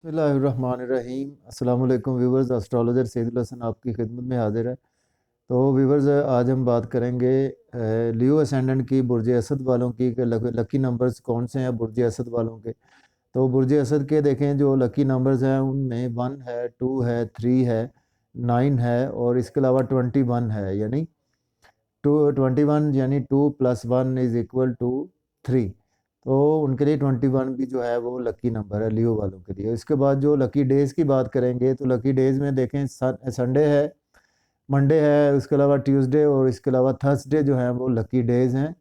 बिस्मिल्लाहिर्रहमानिर्रहीम। अस्सलाम वालेकुम व्यूवर्स, एस्ट्रोलॉजर सैयदुल हसन आपकी खिदमत में हाजिर है। तो व्यूवर्स, आज हम बात करेंगे लियो असेंडेंट की बुर्ज असद वालों की कि लकी नंबर्स कौन से हैं बुर्ज असद वालों के। तो बुर्ज असद के देखें जो लकी नंबर्स हैं उनमें 1 है, 2 है, 3 है, 9 है और इसके अलावा 21 है। यानी 21 यानी 2+1 = 3। तो उनके लिए 21 भी जो है वो लकी नंबर है लियो वालों के लिए। इसके बाद जो लकी डेज़ की बात करेंगे तो लकी डेज़ में देखें संडे है, मंडे है, उसके अलावा ट्यूसडे और इसके अलावा थर्सडे जो है वो लकी डेज़ हैं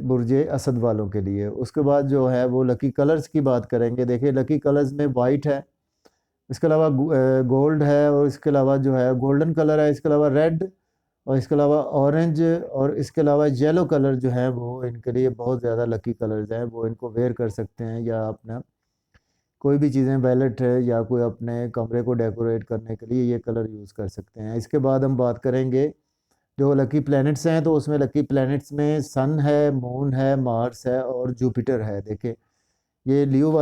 बुर्ज असद वालों के लिए। उसके बाद जो है वो लकी कलर्स की बात करेंगे। देखिए लकी कलर्स में वाइट है, इसके अलावा गोल्ड है और इसके अलावा जो है गोल्डन कलर है, इसके अलावा रेड और इसके अलावा ऑरेंज और इसके अलावा येलो कलर जो है वो इनके लिए बहुत ज़्यादा लकी कलर्स हैं। वो इनको वेयर कर सकते हैं या अपना कोई भी चीज़ें वैलेट है या कोई अपने कमरे को डेकोरेट करने के लिए ये कलर यूज़ कर सकते हैं। इसके बाद हम बात करेंगे जो लकी प्लैनेट्स हैं। तो उसमें लकी प्लैनेट्स में सन है, मून है, मार्स है और जुपिटर है। देखिए ये लियो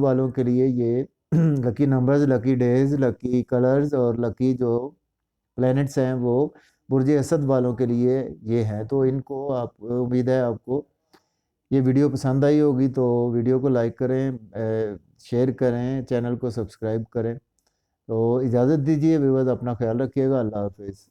वालों के लिए ये lucky numbers, lucky days, lucky colours और लकी जो प्लैनेट्स हैं वो बुर्ज असद वालों के लिए ये हैं। तो इनको आप उम्मीद है आपको ये वीडियो पसंद आई होगी। तो वीडियो को लाइक करें, शेयर करें, चैनल को सब्सक्राइब करें। तो इजाज़त दीजिए व्यूअर्स, अपना ख्याल रखिएगा। अल्लाह हाफ़िज़।